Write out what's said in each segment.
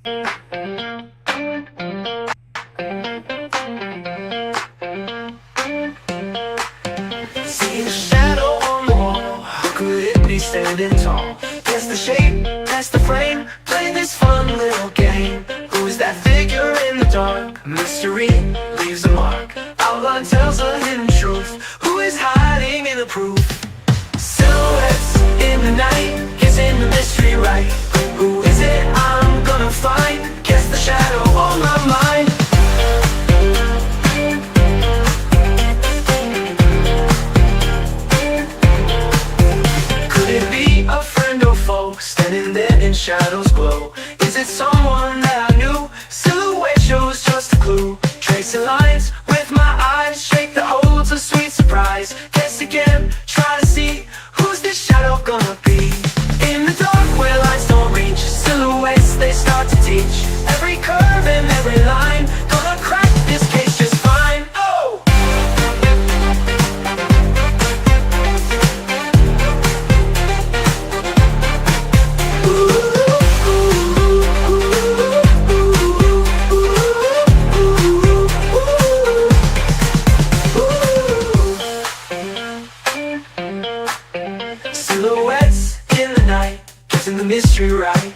See the shadow on the wall. How could it be standing tall? Guess the shape, that's the frame. Play this fun little game. Who's that figure in the dark? Mystery leaves a mark. Outline tells a hidden truth. Who is hiding in the proof? Silhouettes in the night, guessing the mystery right. Who is it I'm gonna find? Guess the shadow on my mind. Could it be a friend or foe, standing there in shadows glow? Is it someone that I knew? Silhouette shows just a clue. Tracing lines with my eyes, shake that holds a sweet surprise. Guess again, try to see who's this shadow gonna be. In the dark where lights don't reach, silhouettes they start to teach. Every curve and every line, gonna crack this case just fine. Oh! Silhouettes in the night, guessing the mystery right.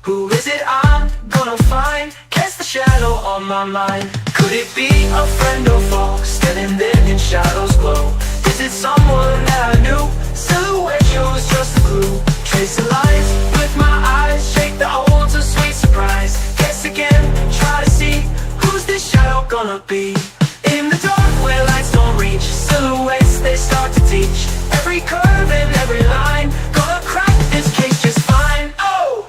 Who is it I'm gonna find? Guess the shadow on my mind. Could it be a friend or foe, standing there in shadows glow? Is it someone that I knew? Silhouette shows just a clue. Tracing lines with my eyes, shake that holds a sweet surprise. Guess again, try to see who's this shadow gonna be. In the dark where lights don't reach, silhouettes they start to teach. Every curve and every line, gonna crack this case just fine. Oh!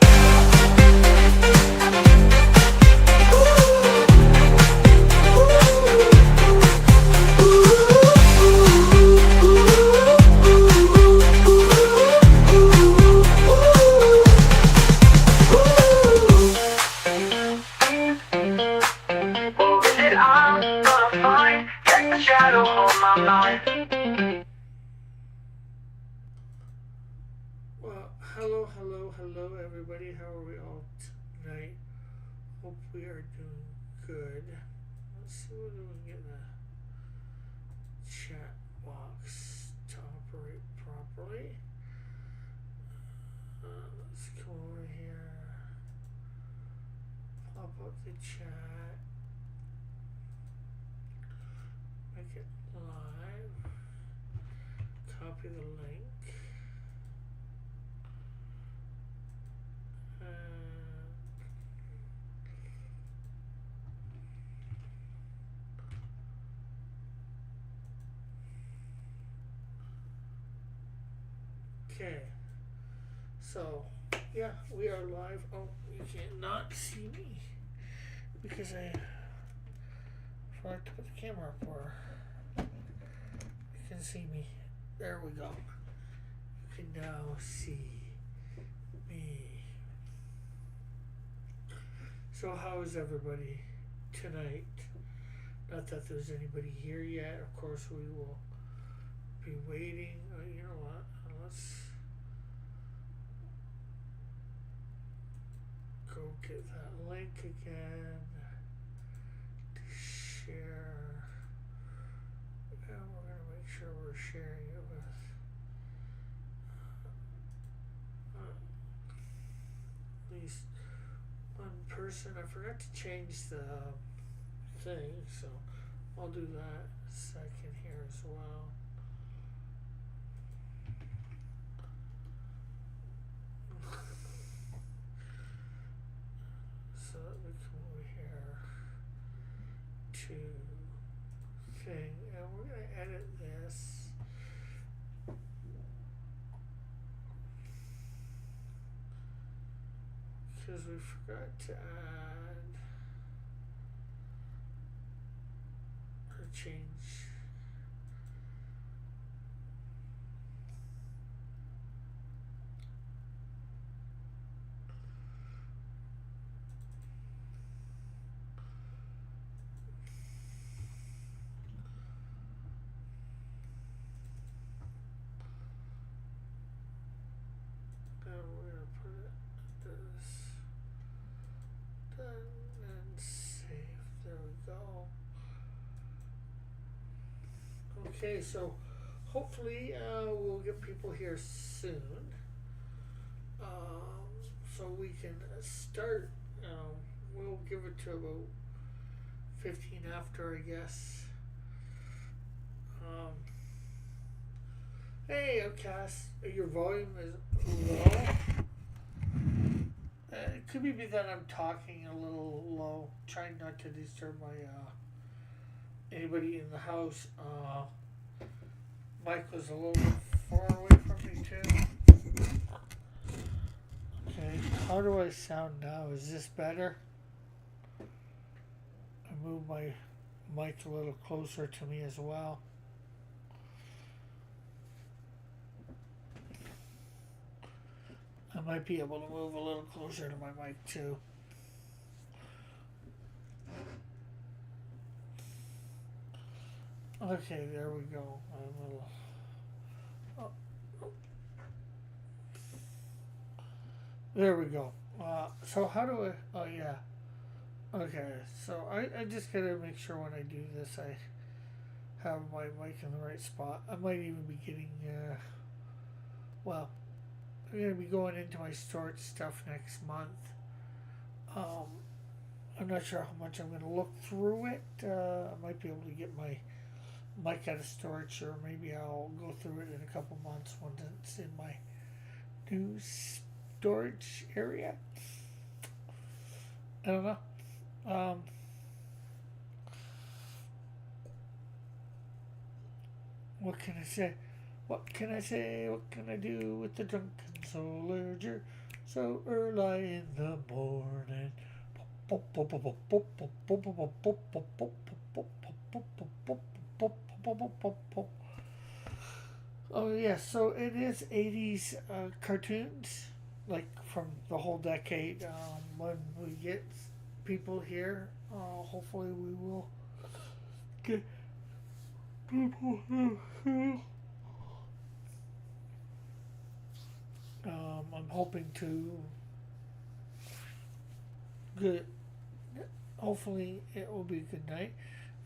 Is it I'm gonna find? Get the shadow on my mind. Well, hello, everybody. How are we all tonight? Hope we are doing good. Let's see whether we can get the chat box to operate properly. Let's come over here, pop up the chat, make it live, copy the link. Okay, so yeah, we are live. Oh, you can't not see me because I forgot to put the camera up where you can see me. There we go. You can now see me. So how is everybody tonight? Not that there's anybody here yet. Of course, we will be waiting. You know what? Let's go get that link again to share. And we're going to make sure we're sharing it with at least one person. I forgot to change the thing, so I'll do that second here as well. So let me come over here to thing, and we're going to edit this. Because we forgot to add or change. And we're going to put it this. Okay, so hopefully we'll get people here soon. So we can start. We'll give it to about 15 after, I guess. Hey, Outcast, your volume is low. It could be that I'm talking a little low, trying not to disturb my anybody in the house. Mike was a little bit far away from me too. Okay, how do I sound now? Is this better? I move my mic a little closer to me as well. I might be able to move a little closer to my mic too. Okay, there we go. There we go. So how do I? Oh yeah. Okay. So I just gotta make sure when I do this I have my mic in the right spot. I might even be getting. Well, I'm gonna be going into my storage stuff next month. I'm not sure how much I'm gonna look through it. I might be able to get my mic out of storage, or maybe I'll go through it in a couple months when it's in my new storage area. I don't know. What can I say? What can I say? What can I do with the drunken soldier so early in the morning? Oh yeah, so it is 80s cartoons, like from the whole decade. When we get people here, hopefully we will get people here. I'm hoping to good. Hopefully it will be a good night.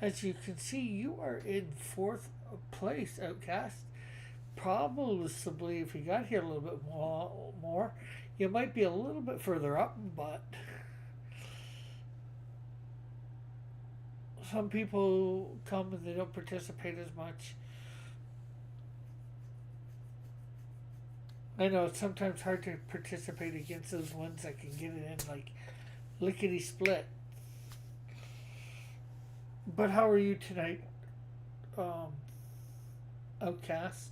As you can see, you are in fourth place, Outcast. Probably, if you got here a little bit more, you might be a little bit further up, but some people come and they don't participate as much. I know it's sometimes hard to participate against those ones that can get it in like lickety split. But how are you tonight, Outcast?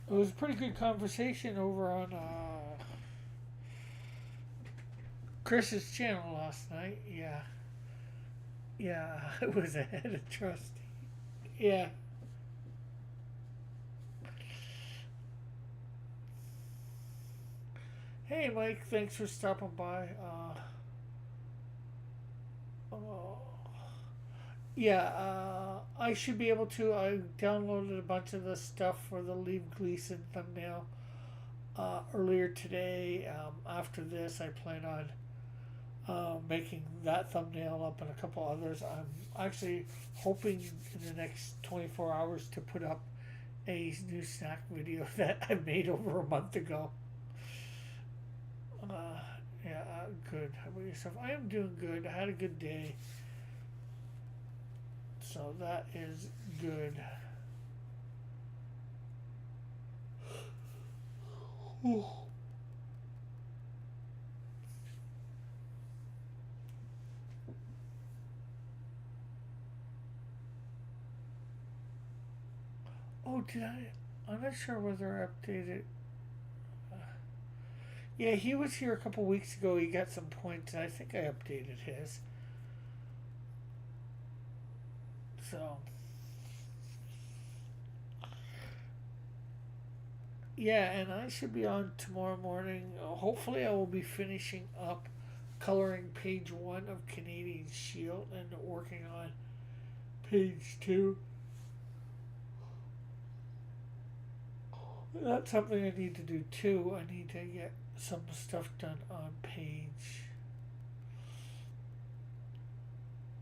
It was a pretty good conversation over on Chris's channel last night. Yeah. Yeah, I was ahead of Trusty. Yeah. Hey, Mike, thanks for stopping by. I should be able to. I downloaded a bunch of the stuff for the Liam Gleason thumbnail earlier today. After this, I plan on making that thumbnail up and a couple others. I'm actually hoping in the next 24 hours to put up a new snack video that I made over a month ago. Good. How about yourself? I am doing good. I had a good day. So that is good. Oh, did I? I'm not sure whether I updated. Yeah, he was here a couple weeks ago. He got some points, and I think I updated his. So, yeah, and I should be on tomorrow morning. Hopefully, I will be finishing up coloring page 1 of Canadian Shield and working on page 2. That's something I need to do too. I need to get some stuff done on page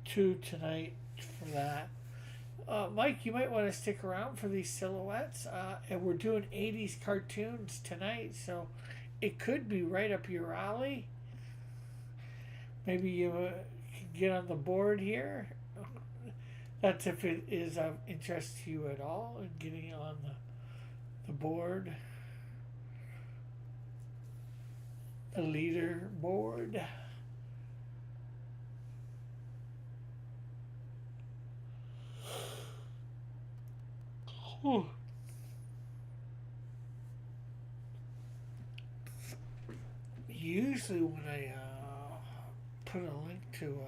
2 tonight for that. Mike, you might want to stick around for these silhouettes. And we're doing 80s cartoons tonight, so it could be right up your alley. Maybe you can get on the board here. That's if it is of interest to you at all, and getting on the board, the leader board. Whew. Usually when I put a link to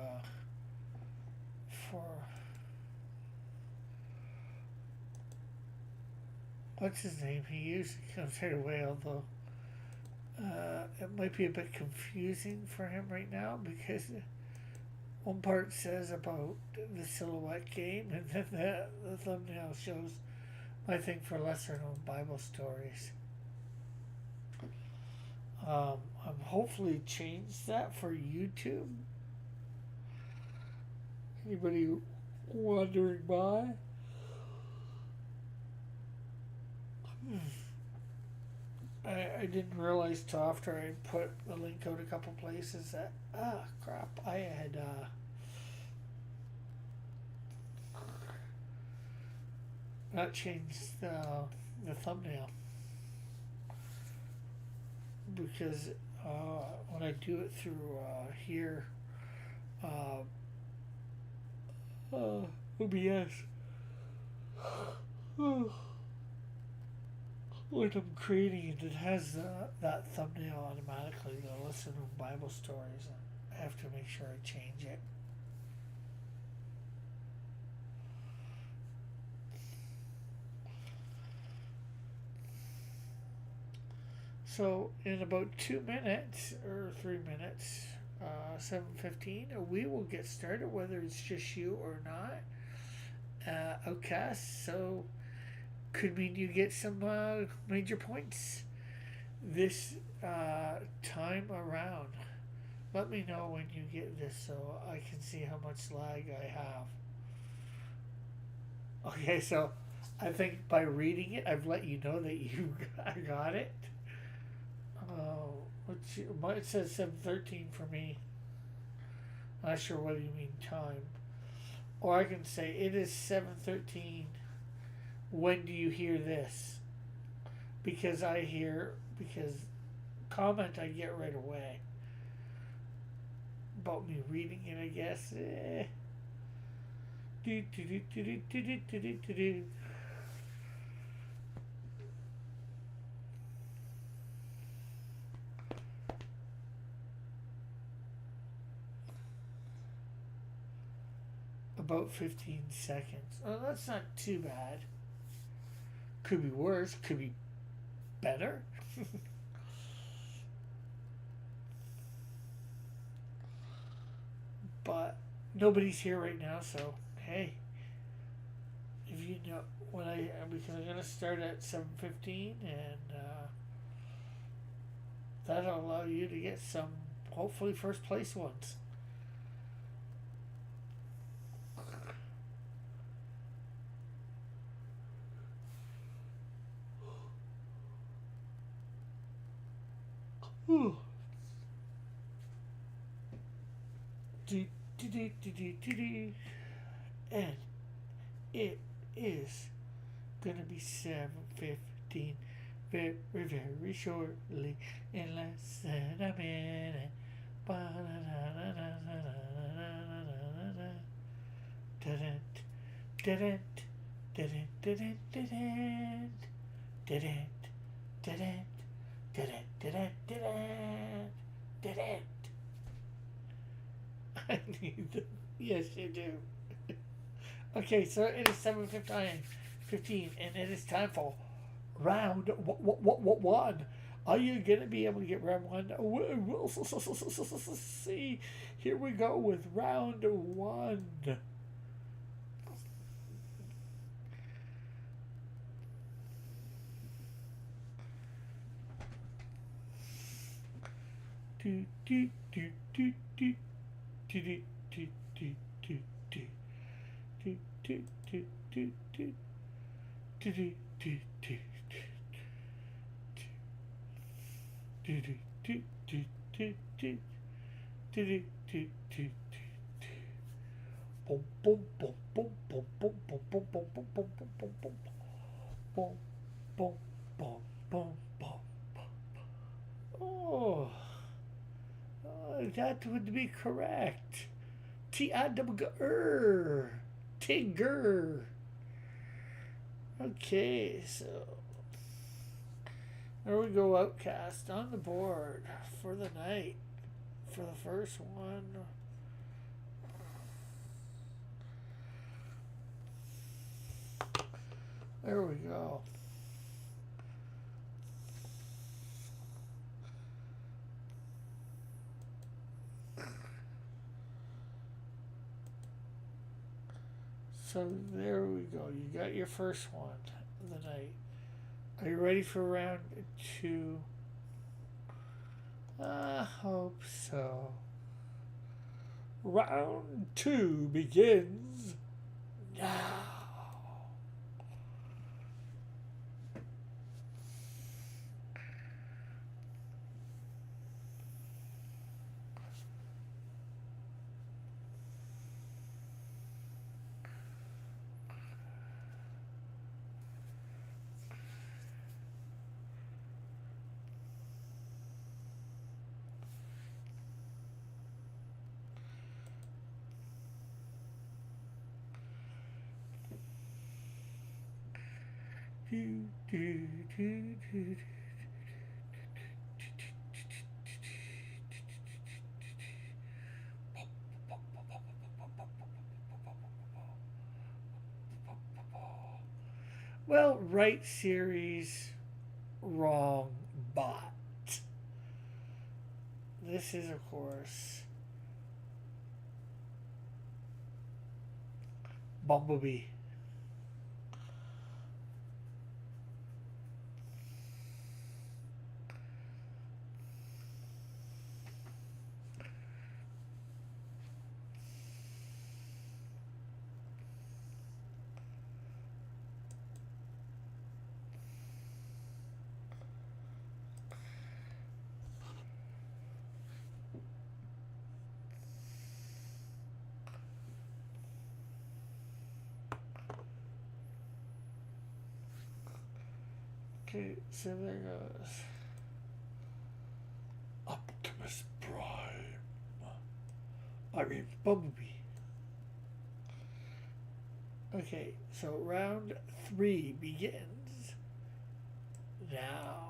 for what's his name, he usually comes right away, although it might be a bit confusing for him right now because one part says about the silhouette game, and then the thumbnail shows my thing for lesser known Bible stories. I've hopefully changed that for YouTube. Anybody wondering why? I didn't realize till after I put the link out a couple places that crap, I had not changed the thumbnail, because when I do it through here, OBS, when I'm creating it, it has that thumbnail automatically, the Listen to Bible Stories. I have to make sure I change it. So in about 2 minutes or 3 minutes, 7:15, we will get started, whether it's just you or not. Outcast, so could mean you get some major points this time around. Let me know when you get this so I can see how much lag I have. Okay, so I think by reading it, I've let you know that you got it. It says 7:13 for me. I'm not sure whether you mean time. Or I can say it is 7:13. When do you hear this? Because comment I get right away. About me reading it, I guess. About 15 seconds. Oh, that's not too bad. Could be worse, could be better. But nobody's here right now, so hey, if you know because I'm gonna start at 7:15, and that'll allow you to get some hopefully first place ones. And it is gonna be 7:15 very, very shortly, in less than a minute. I need them. Yes, you do. Okay, so it is 7:15, and it is time for round one. Are you gonna be able to get round one? We'll see. Here we go with round one. Oh, that would be correct. Tigger. Tigger. Okay, so there we go, Outcast on the board for the night for the first one. There we go. So there we go. You got your first one of the night. Are you ready for round two? I hope so. Round two begins now. Well, right series, wrong bot. This is, of course, Bumblebee. Okay, so there goes Optimus Prime. I mean, Bumblebee. Okay, so round three begins now.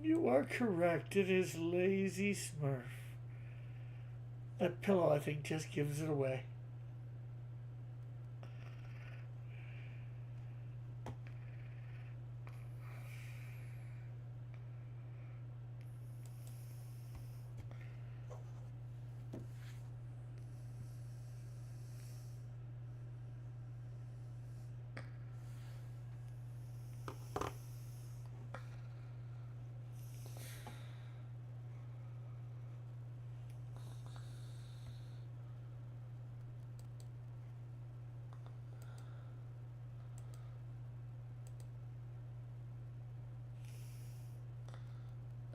You are correct. It is Lazy Smurf. That pillow, I think, just gives it away.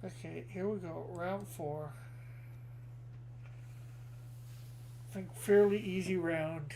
Okay, here we go. Round four. I think fairly easy round.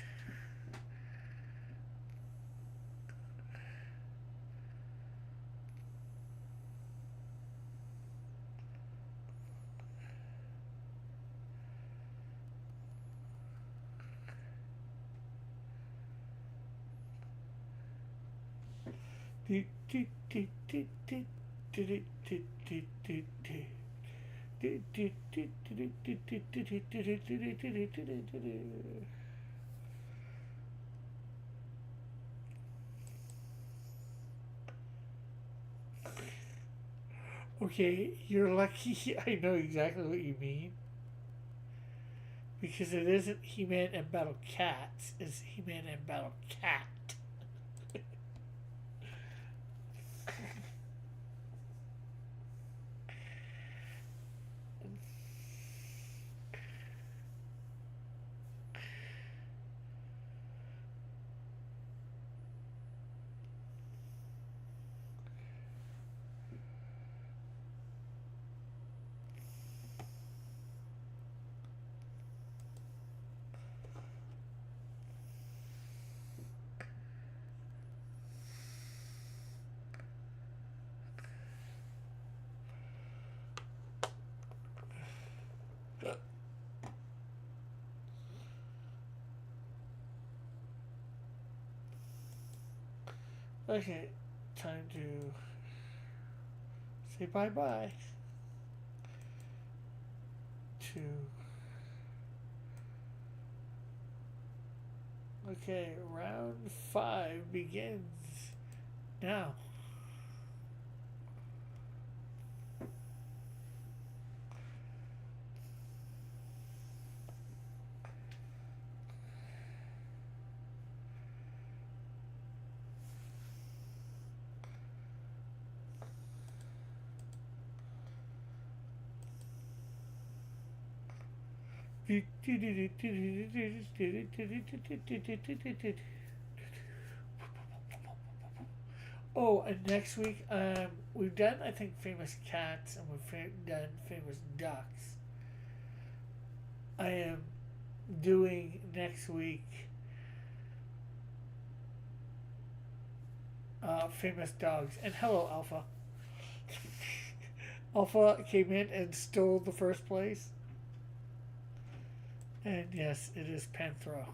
Okay, you're lucky. I know exactly what you mean. Because it isn't He-Man and Battle Cats, it's He-Man and Battle Cat. Okay, time to say bye-bye to... Okay, round 5 begins now. Oh, and next week, we've done, I think, famous cats, and we've done famous ducks. I am doing next week famous dogs. And hello, Alpha. Alpha came in and stole the first place. And yes, it is Panthro.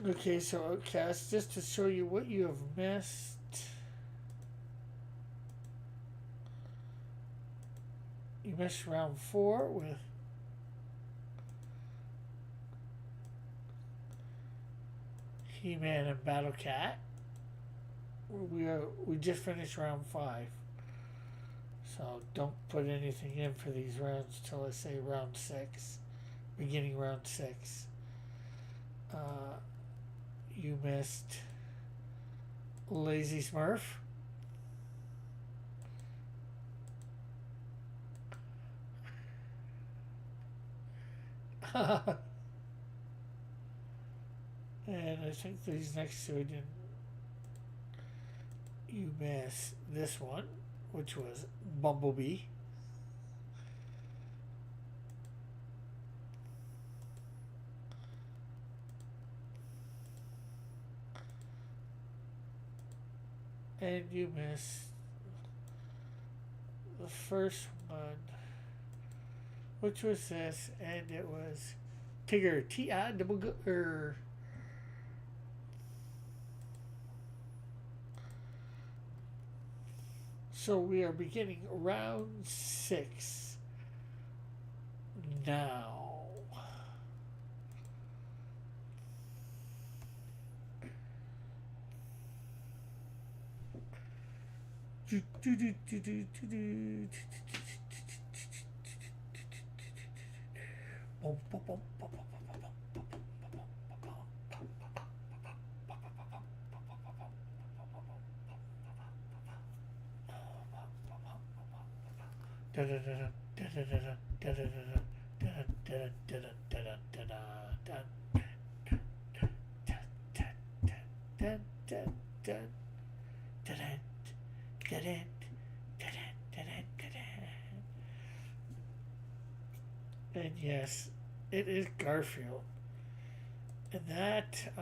Okay, so Outcast, just to show you what you have missed. You missed round 4 with He-Man and Battle Cat. We just finished round 5. So don't put anything in for these rounds till I say round 6. Beginning round 6. You missed Lazy Smurf. And I think these next two I didn't. You missed this one, which was Bumblebee. And you missed the first one, which was this, and it was Tigger, T-I-double-G-R. So we are beginning round 6 now. And yes, it is Garfield. And that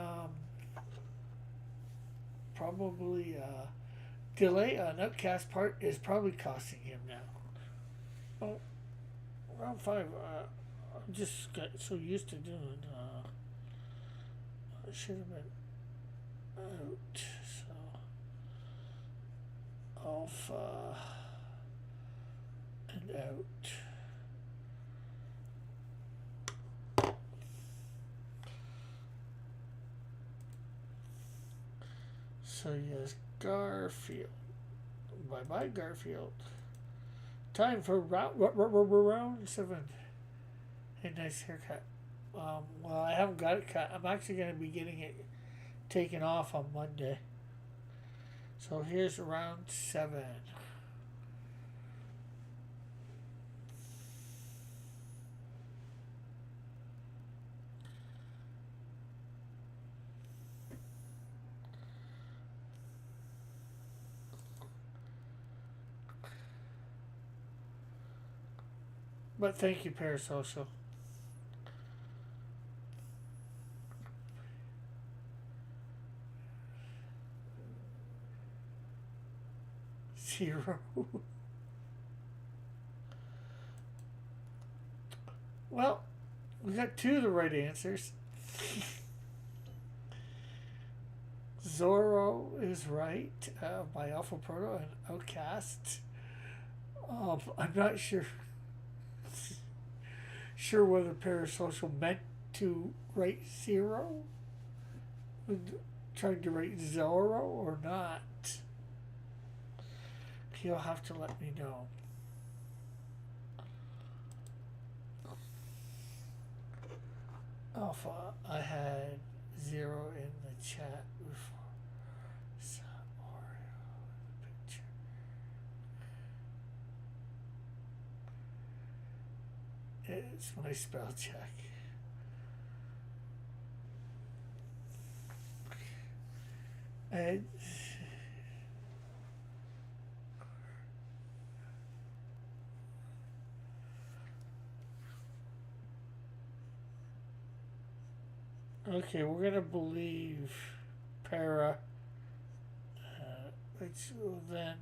probably delay on Outcast part is probably costing him now. Oh, round five. I just got so used to doing. I should have been out. So alpha and out. So yes, Garfield. Bye bye, Garfield. Time for round 7. Hey, nice haircut. Well, I haven't got it cut. I'm actually going to be getting it taken off on Monday. So here's round 7. But thank you, Parasocial. Zero. Well, we got 2 of the right answers. Zorro is right by Alpha Proto and Outcast. I'm not sure whether Parasocial meant to write 0, trying to write Zorro or not. You'll have to let me know. Alpha, I had 0 in the chat before. Picture. It's my spell check. And okay, we're gonna believe Para, which will then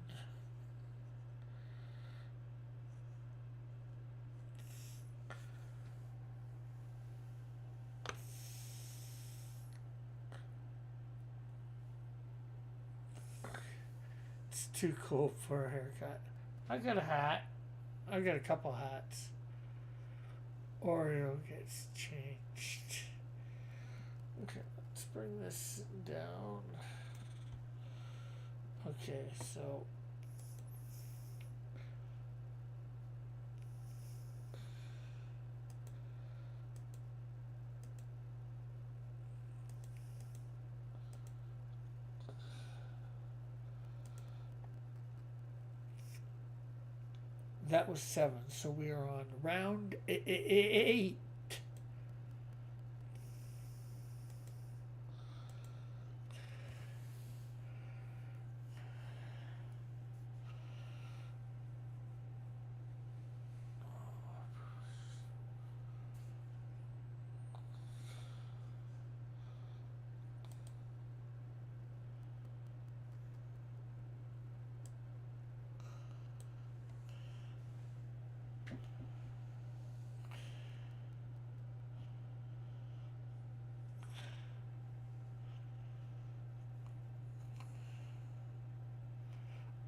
it's too cool for a haircut. I got a hat. I got a couple hats. Oreo gets changed. Okay, let's bring this down. Okay, so that was 7. So we are on round 8.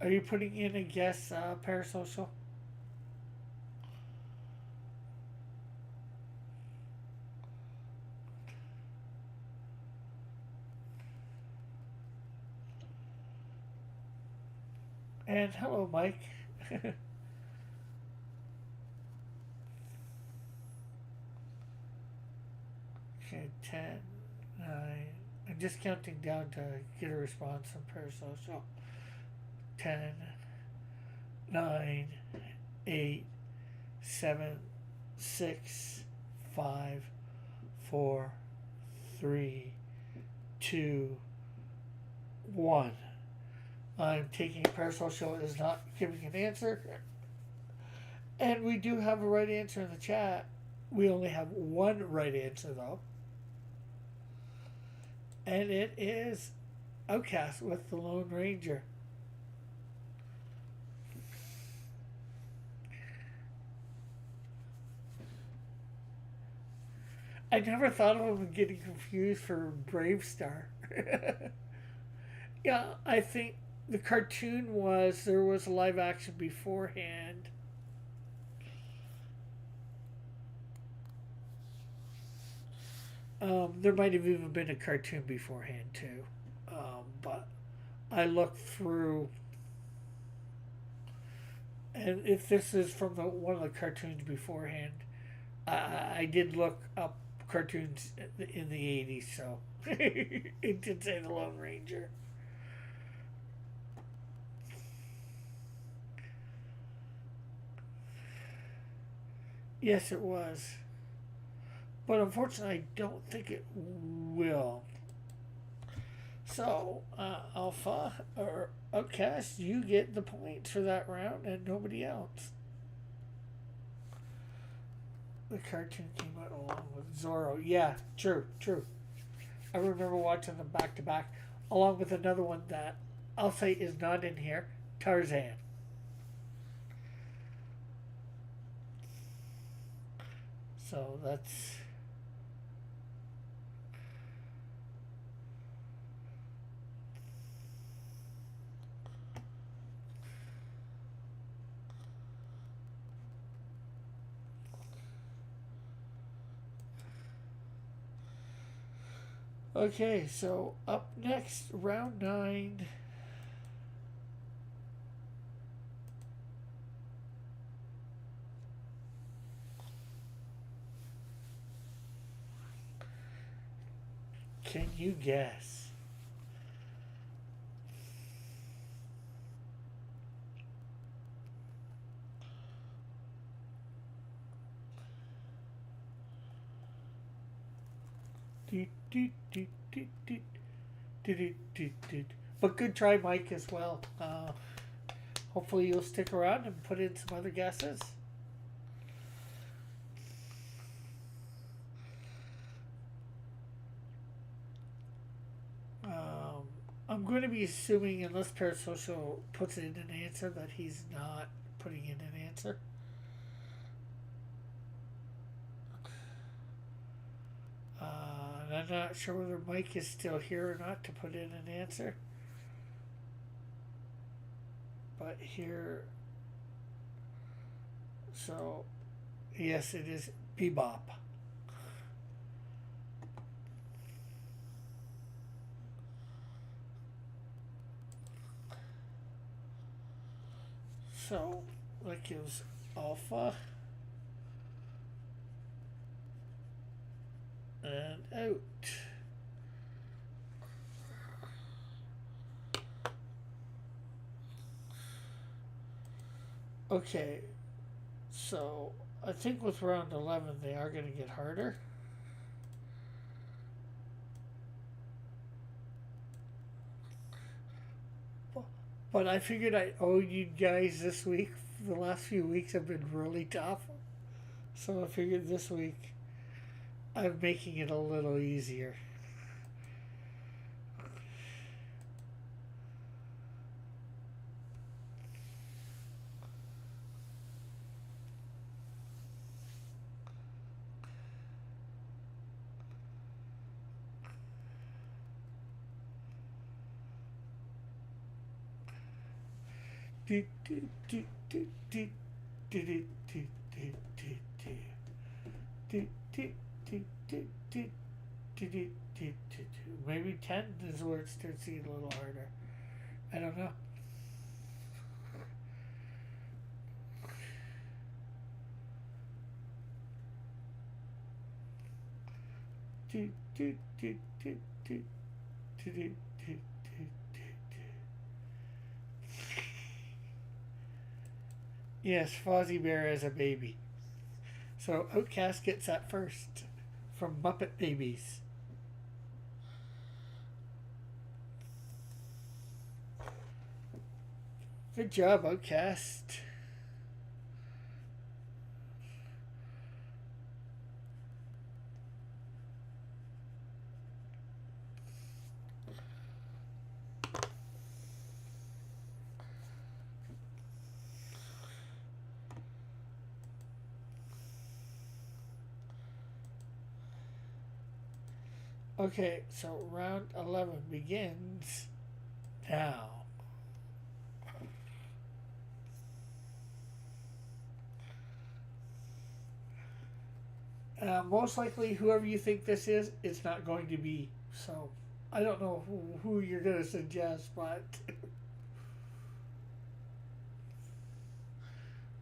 Are you putting in a guess, Parasocial? And hello, Mike. Okay, 10, 9. I'm just counting down to get a response from Parasocial. 10, 9, 8, 7, 6, 5, 4, 3, 2, 1. I'm taking Parasocial is not giving an answer. And we do have a right answer in the chat. We only have one right answer though, and it is Outcast with the Lone Ranger. I never thought of him getting confused for Brave Star. Yeah, I think the cartoon was there was live action beforehand. There might have even been a cartoon beforehand too, but I looked through, and if this is from one of the cartoons beforehand, I did look up cartoons in the 80s, so it did say the Lone Ranger. Yes, it was. But unfortunately, I don't think it will. So, Alpha or Outcast, you get the points for that round and nobody else. The cartoon came out along with Zorro. Yeah, true, true. I remember watching them back to back, along with another one that I'll say is not in here, Tarzan. So that's. Okay, so up next, round 9. Can you guess? But good try, Mike, as well. Hopefully you'll stick around and put in some other guesses. I'm going to be assuming, unless Parasocial puts in an answer, that he's not putting in an answer. And I'm not sure whether Mike is still here or not to put in an answer. But here, so yes, it is Bebop. So that gives Alpha and out. Okay, so I think with round 11 they are going to get harder. But I figured I owed you guys this week. The last few weeks have been really tough. So I figured this week I'm making it a little easier. Maybe 10 is where it starts to get a little harder. I don't know. Yes, Fozzie Bear as a baby. So Outcast gets that first from Muppet Babies. Good job, Outcast. Okay, so round 11 begins now. Most likely, whoever you think this is, it's not going to be. So, I don't know who you're going to suggest, but.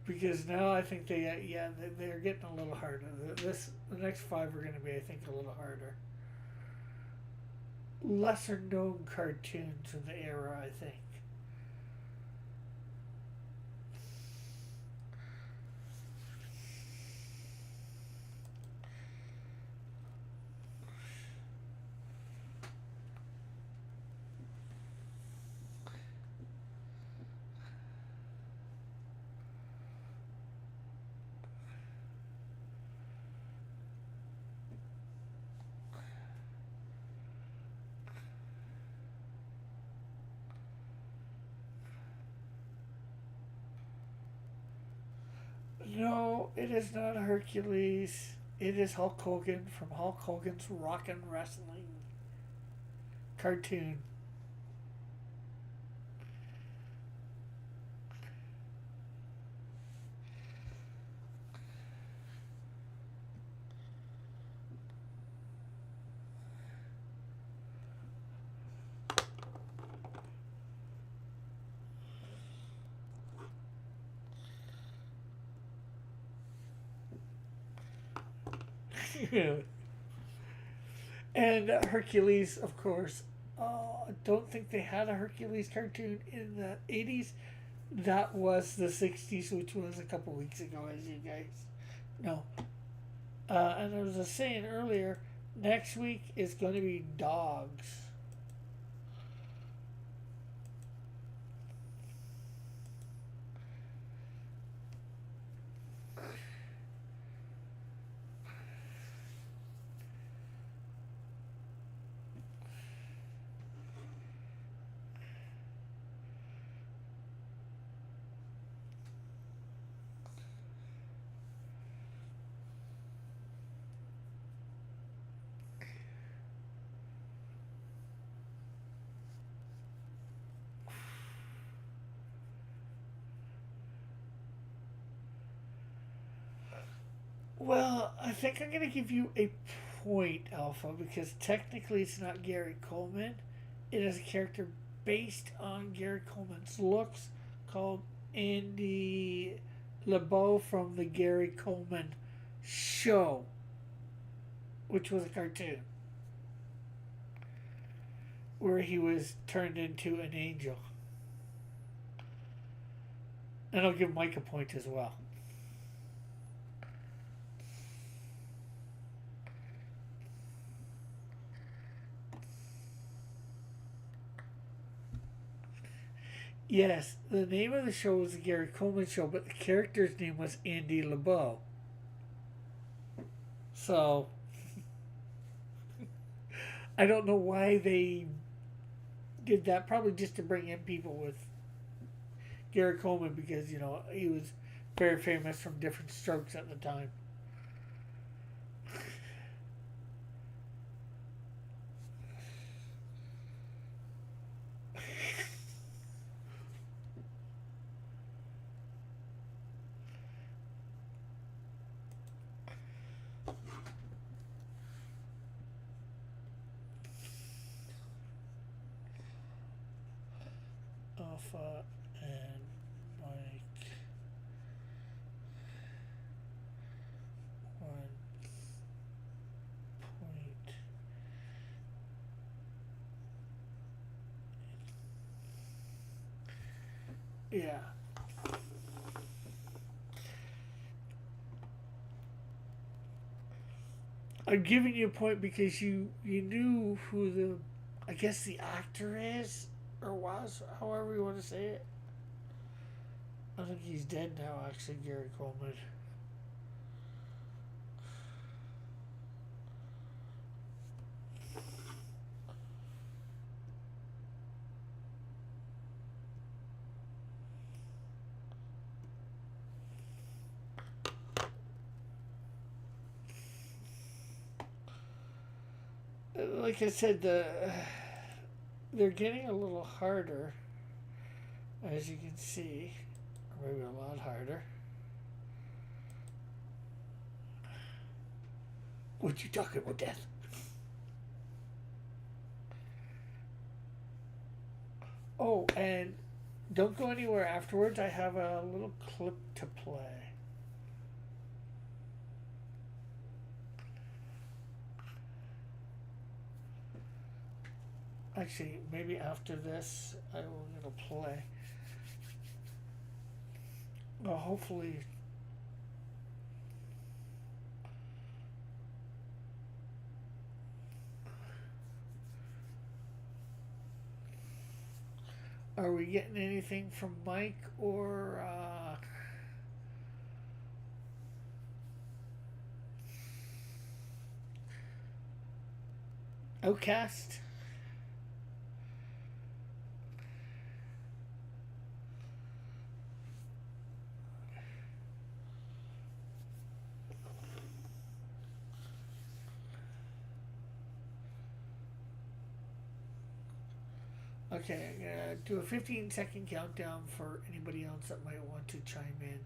Because now I think they're getting a little harder. The next five are going to be, I think, a little harder. Lesser known cartoons from the era, I think. No, it is not Hercules. It is Hulk Hogan from Hulk Hogan's Rockin' Wrestling cartoon. And Hercules, of course. I don't think they had a Hercules cartoon in the 80s. That was the 60s, which was a couple weeks ago, as you guys know. And I was just saying earlier, next week is going to be dogs. Well, I think I'm going to give you a point, Alpha, because technically it's not Gary Coleman. It is a character based on Gary Coleman's looks called Andy LeBeau from the Gary Coleman Show, which was a cartoon where he was turned into an angel. And I'll give Mike a point as well. Yes, the name of the show was the Gary Coleman Show, but the character's name was Andy LeBeau. So, I don't know why they did that. Probably just to bring in people with Gary Coleman because, he was very famous from different strokes at the time. Alpha and Mike. 1 point. Yeah. I'm giving you a point because you knew who I guess the actor is or was, however you want to say it. I think he's dead now, actually, Gary Coleman. like I said, they're getting a little harder, as you can see, or maybe a lot harder. What you talking about, Death? Oh, and don't go anywhere afterwards. I have a little clip to play. Actually, maybe after this, I will gonna play. Well, hopefully. Are we getting anything from Mike or Outcast? Okay, I'm gonna do a 15-second countdown for anybody else that might want to chime in.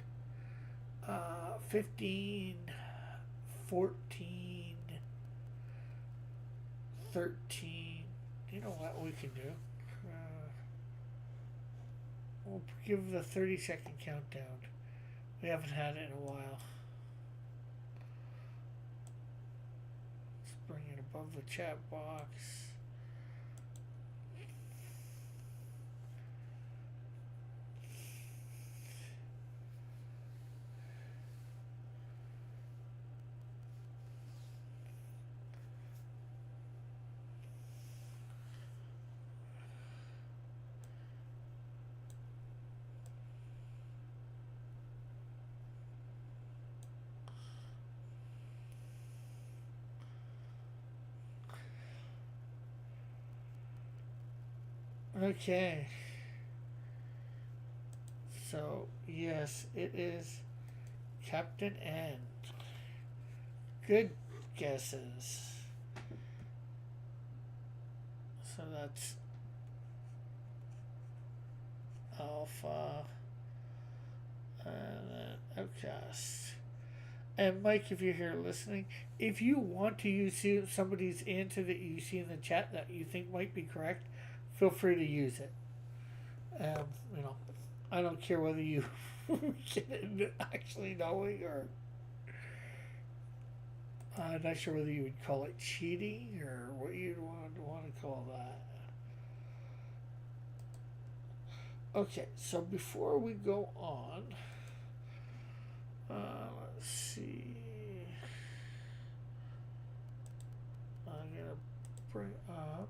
15, 14, 13. You know what we can do? We'll give the 30-second countdown. We haven't had it in a while. Let's bring it above the chat box. Okay. So, yes, it is Captain N. Good guesses. So that's Alpha and then Outcast. And Mike, if you're here listening, if you want to use somebody's answer that you see in the chat that you think might be correct, feel free to use it. You know, I don't care whether you get it actually knowing or I'm not sure whether you would call it cheating or what you'd want to call that. Okay, so before we go on, let's see. I'm gonna bring up.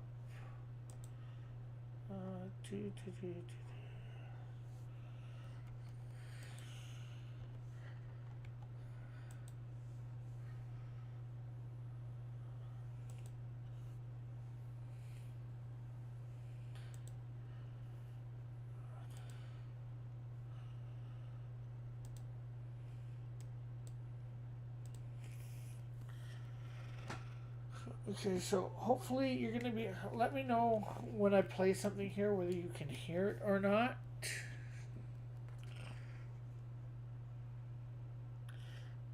Okay, so hopefully you're going to be... Let me know when I play something here, whether you can hear it or not.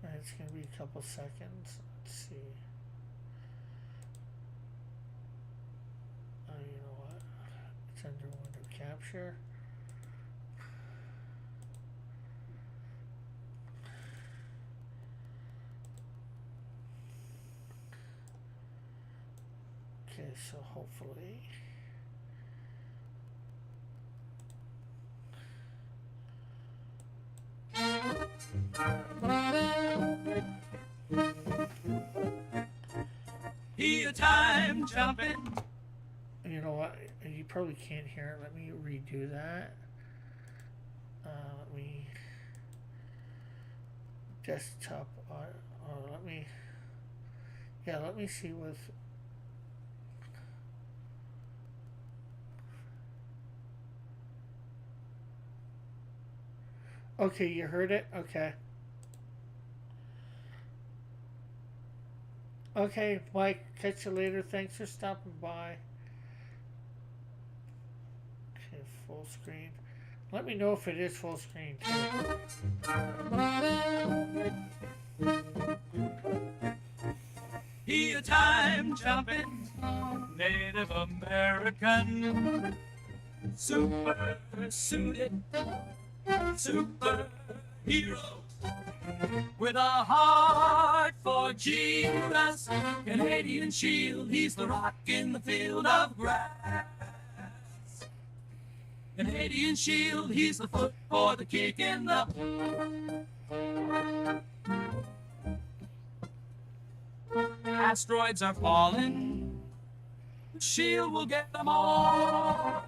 And it's going to be a couple seconds. Let's see. You know what? It's under window capture. Okay, so hopefully. He a time jumping. You know what? You probably can't hear it. Let me redo that. Let me desktop. Let me. Yeah, let me see with. Okay, you heard it? Okay. Okay, Mike, catch you later. Thanks for stopping by. Okay, full screen. Let me know if it is full screen too. He a time jumping Native American, super suited, super hero with a heart for Jesus. Canadian Shield, he's the rock in the field of grass. Canadian Shield, he's the foot for the kick in the. Asteroids are falling, the shield will get them all.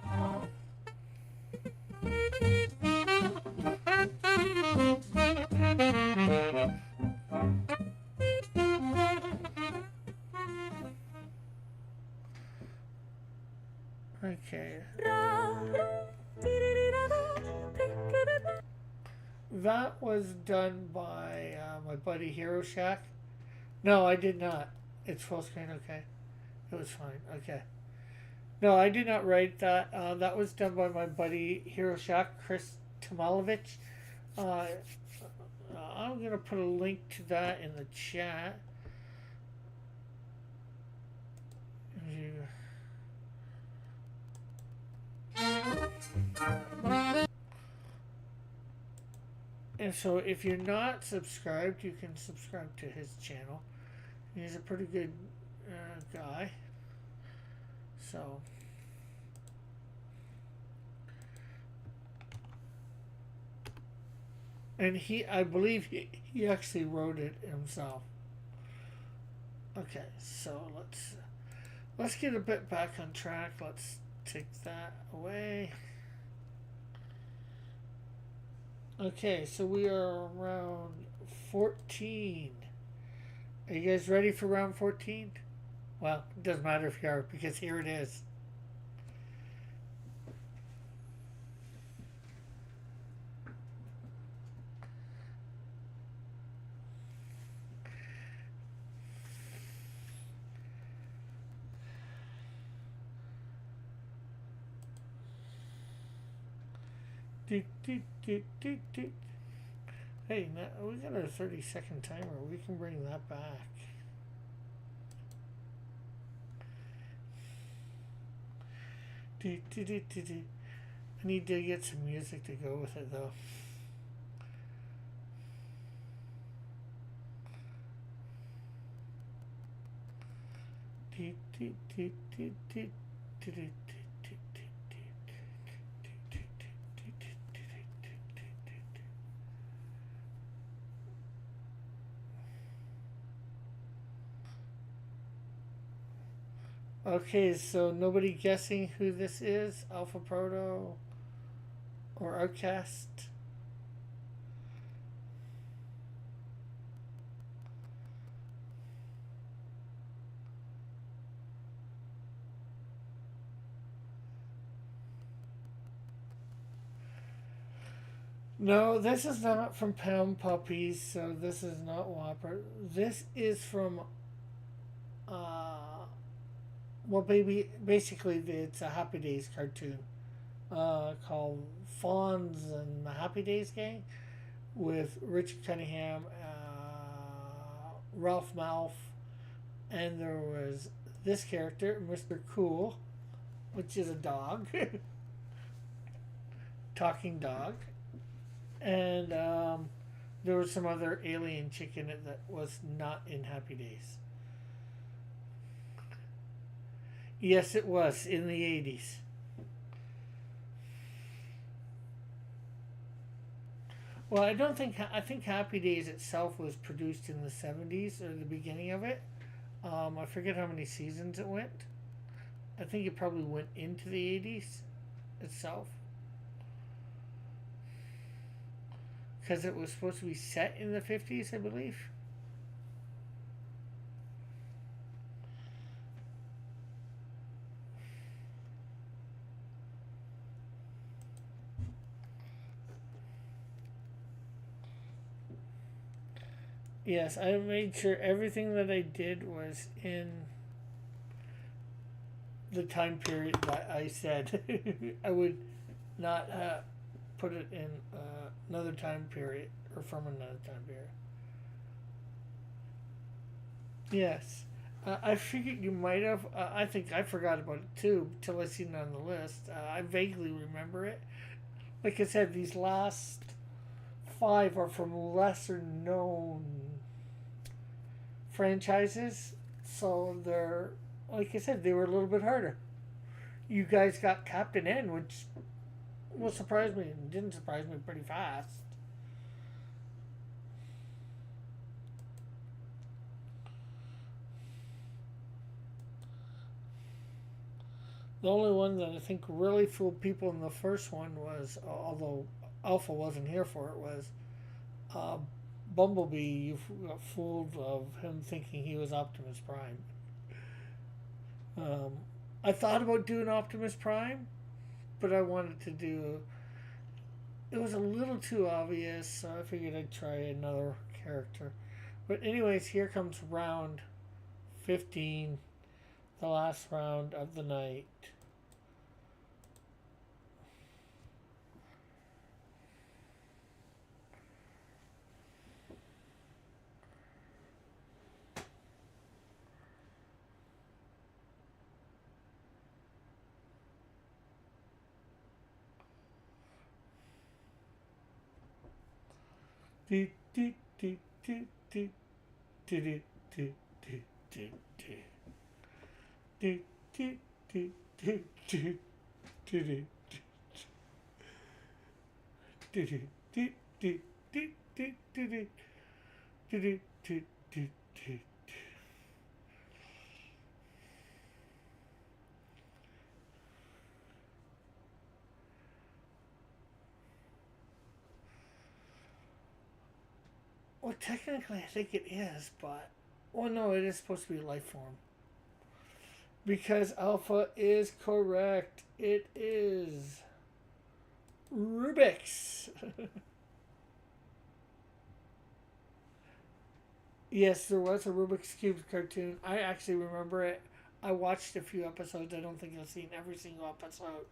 Okay. That was done by my buddy Hero Shack. No, I did not. It's full screen, okay. It was fine, okay. No, I did not write that. That was done by my buddy Hero Shack, Chris Tomalovich. I'm going to put a link to that in the chat. And so if you're not subscribed, you can subscribe to his channel. He's a pretty good guy. So and I believe he actually wrote it himself. Okay, so let's get a bit back on track. Let's take that away. Okay, so we are around 14. Are you guys ready for round 14? Well, it doesn't matter if you are, because here it is. Hey, now we got a 30-second timer. We can bring that back. I need to get some music to go with it, though. Okay, so nobody guessing who this is? Alpha Proto or Outcast? No, this is not from Pound Puppies, so this is not Whopper. This is from well, basically, it's a Happy Days cartoon called Fonz and the Happy Days Gang with Richard Cunningham, Ralph Malph, and there was this character, Mr. Cool, which is a dog, talking dog, and there was some other alien chick in it that was not in Happy Days. Yes, it was in the 80s. Well, I think Happy Days itself was produced in the 70s or the beginning of it. I forget how many seasons it went. I think it probably went into the 80s itself. Because it was supposed to be set in the 50s, I believe. Yes, I made sure everything that I did was in the time period that I said. I would not put it in another time period or from another time period. Yes. I figured you might have. I think I forgot about it too till I seen it on the list. I vaguely remember it. Like I said, these last five are from lesser known franchises, so they're, like I said, they were a little bit harder. You guys got Captain N, which will surprise me and didn't surprise me pretty fast. The only one that I think really fooled people in the first one was, although Alpha wasn't here for it, was uh, Bumblebee. You got fooled of him thinking he was Optimus Prime. Um, I thought about doing Optimus Prime, but I wanted to do. It was a little too obvious, so I figured I'd try another character. But anyways, here comes round 15, the last round of the night. Do, do, do, do, do, do, do, do, do, do, do. Do, do, do, do, do, do, do. Do, do, do, do, do, do, do, do. Do, do, do, do, do. Well, technically, I think it is, but. Well, no, it is supposed to be a life form. Because Alpha is correct. It is Rubik's. Yes, there was a Rubik's Cube cartoon. I actually remember it. I watched a few episodes. I don't think I've seen every single episode.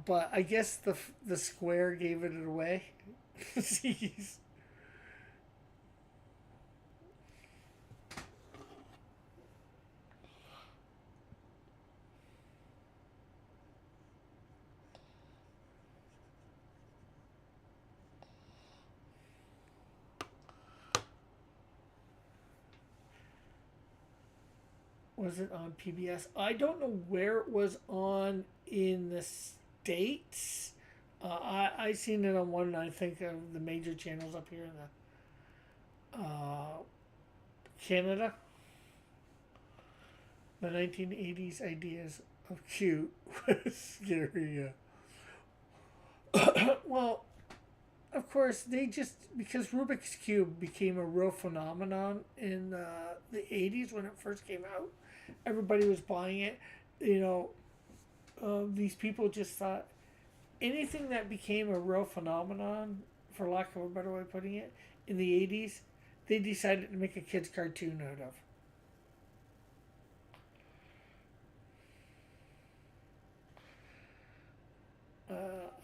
But I guess the square gave it away. Jeez. Was it on PBS? I don't know where it was on in the States. I seen it on one, I think, of the major channels up here in the Canada. The 1980s ideas of cute was scary. Well, of course, they just, because Rubik's Cube became a real phenomenon in the 80s when it first came out, everybody was buying it. You know, these people just thought anything that became a real phenomenon, for lack of a better way of putting it, in the 80s, they decided to make a kid's cartoon out of.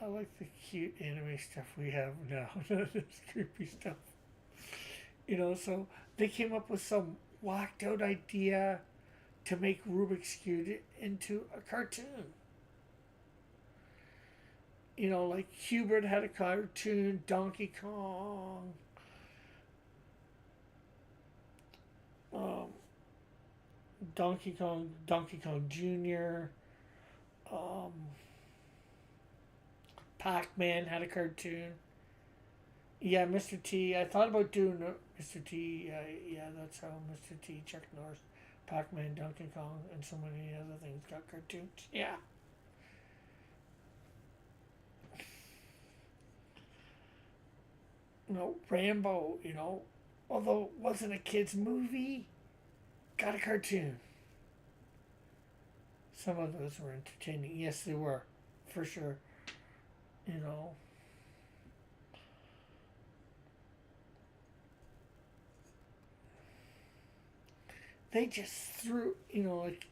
I like the cute anime stuff we have now. This creepy stuff. You know, so they came up with some whacked out idea to make Rubik's Cube into a cartoon. You know, like Hubert had a cartoon, Donkey Kong, um, Donkey Kong Jr., um, Pac-Man had a cartoon. Yeah, Mr. T. I thought about doing Mr. T. Yeah, that's how Mr. T. Chuck Norris, Pac-Man, Donkey Kong, and so many other things got cartoons. Yeah. You know, Rambo, you know, although it wasn't a kid's movie, got a cartoon. Some of those were entertaining. Yes, they were, for sure. You know, they just threw, like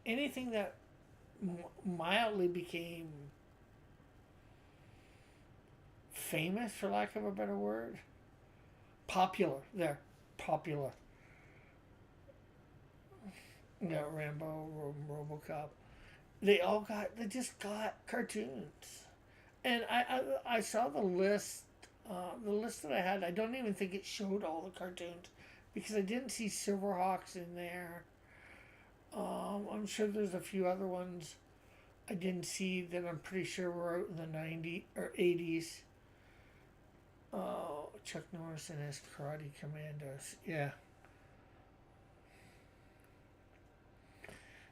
anything that mildly became famous, for lack of a better word, popular. There, popular. Yeah, Rambo, RoboCop. They just got cartoons, and I saw the list that I had. I don't even think it showed all the cartoons because I didn't see Silverhawks in there. I'm sure there's a few other ones I didn't see that I'm pretty sure were out in the 90s or 80s. Chuck Norris and his Karate Commandos. Yeah.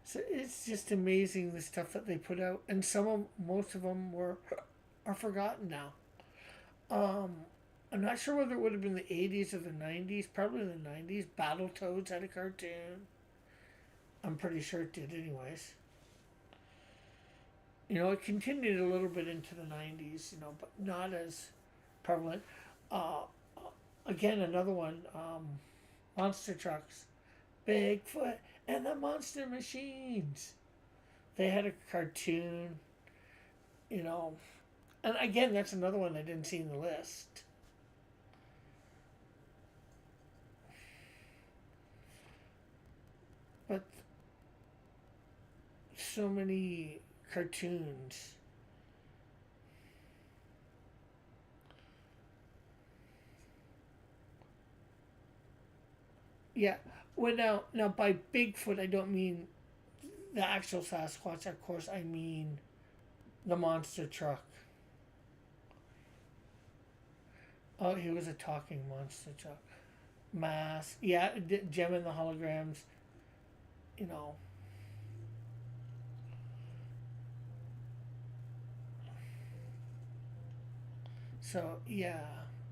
So it's just amazing the stuff that they put out, and most of them are forgotten now. Um, I'm not sure whether it would have been the 80s or the 90s. Probably the 90s. Battletoads had a cartoon. I'm pretty sure it did, anyways. It continued a little bit into the 90s, but not as prevalent. Uh, Again, another one, Monster Trucks. Bigfoot and the Monster Machines. They had a cartoon, you know. And again, that's another one I didn't see in the list. But so many cartoons. Yeah. Well, now by Bigfoot, I don't mean the actual Sasquatch. Of course, I mean the monster truck. Oh, he was a talking monster truck. Mask. Yeah, Gem and the Holograms. You know. So, yeah.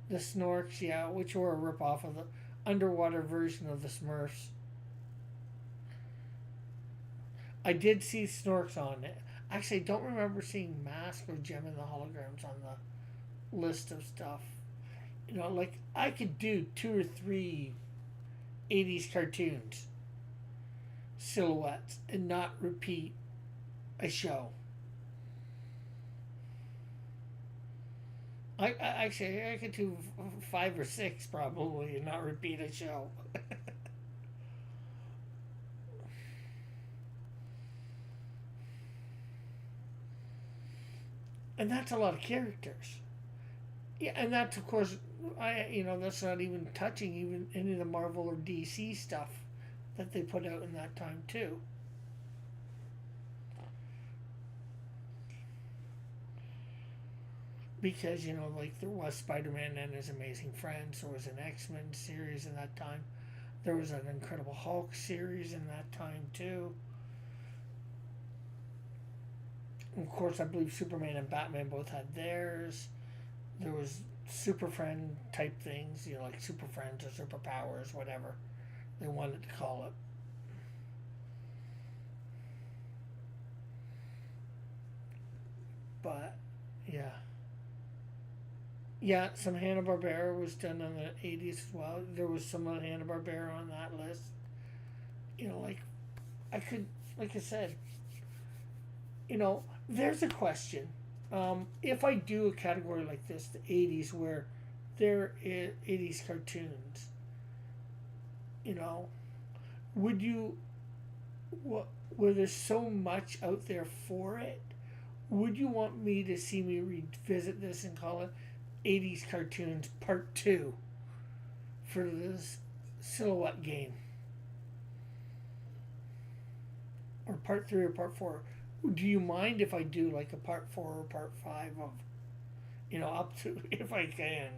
The Snorks, yeah, which were a ripoff of the underwater version of the Smurfs. I did see Snorks on it. Actually, I don't remember seeing Mask or Gem and the Holograms on the list of stuff. Like I could do 2 or 3 '80s cartoons silhouettes and not repeat a show. I could do 5 or 6 probably and not repeat a show. And that's a lot of characters. Yeah, and that's of course, that's not even touching even any of the Marvel or DC stuff that they put out in that time too. Because like there was Spider-Man and his Amazing Friends, there was an X-Men series in that time, there was an Incredible Hulk series in that time too. Of course, I believe Superman and Batman both had theirs. There was Super Friend type things, like Super Friends or Superpowers, whatever they wanted to call it. But yeah, yeah, some Hanna Barbera was done in the '80s as well. There was some Hanna Barbera on that list. Like I could, like I said, there's a question. If I do a category like this, the '80s, where there is '80s cartoons, would you, where there's so much out there for it, would you want me to see me revisit this and call it '80s Cartoons Part 2 for this silhouette game? Or Part 3 or Part 4? Do you mind if I do like a Part 4 or Part 5 of, up to, if I can.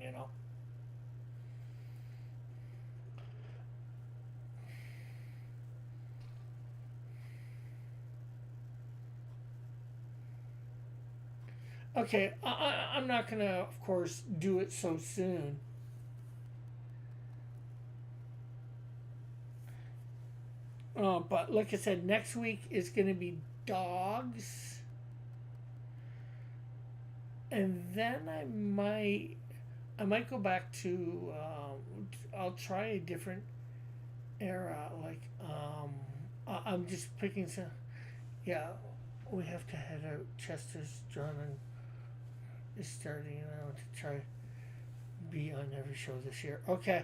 Okay, I'm not going to, of course, do it so soon. But like I said, next week is going to be dogs. And then I might go back to, I'll try a different era. Like, I'm just picking some, yeah, we have to head out. Chester's drawing is starting now to try be on every show this year. Okay.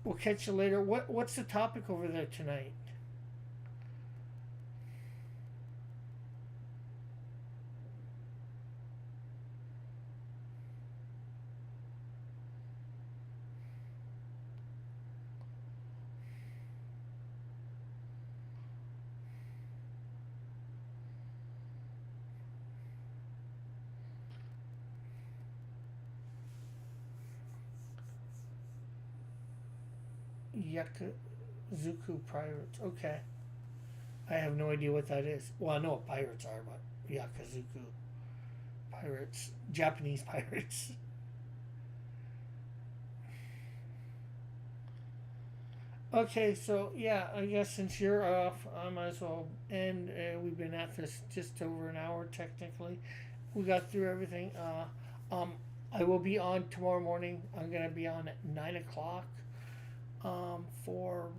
We'll catch you later. What's the topic over there tonight? Yakuzuku Pirates. Okay. I have no idea what that is. Well, I know what pirates are, but Yakuzuku Pirates. Japanese pirates. Okay, so yeah, I guess since you're off, I might as well end. We've been at this just over an hour, technically. We got through everything. I will be on tomorrow morning. I'm going to be on at 9 o'clock for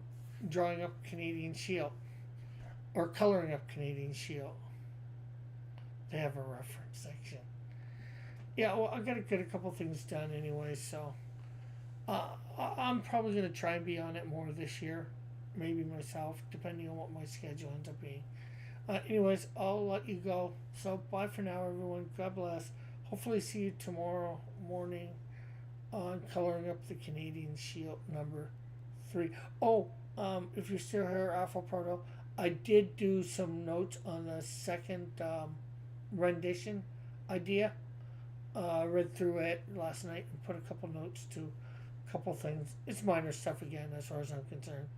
drawing up Canadian Shield. Or coloring up Canadian Shield. They have a reference section. Yeah, well, I got to get a couple things done anyway, so I'm probably going to try and be on it more this year. Maybe myself, depending on what my schedule ends up being. Anyways, I'll let you go. So, bye for now, everyone. God bless. Hopefully, see you tomorrow morning on coloring up the Canadian Shield number 3. Oh, if you're still here, Alpha Proto, I did do some notes on the second rendition idea. Read through it last night and put a couple notes to a couple things. It's minor stuff again, as far as I'm concerned.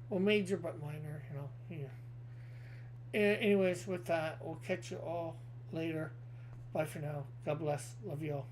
Well, major but minor, you know. Yeah. Anyways, with that, we'll catch you all later. Bye for now. God bless. Love you all.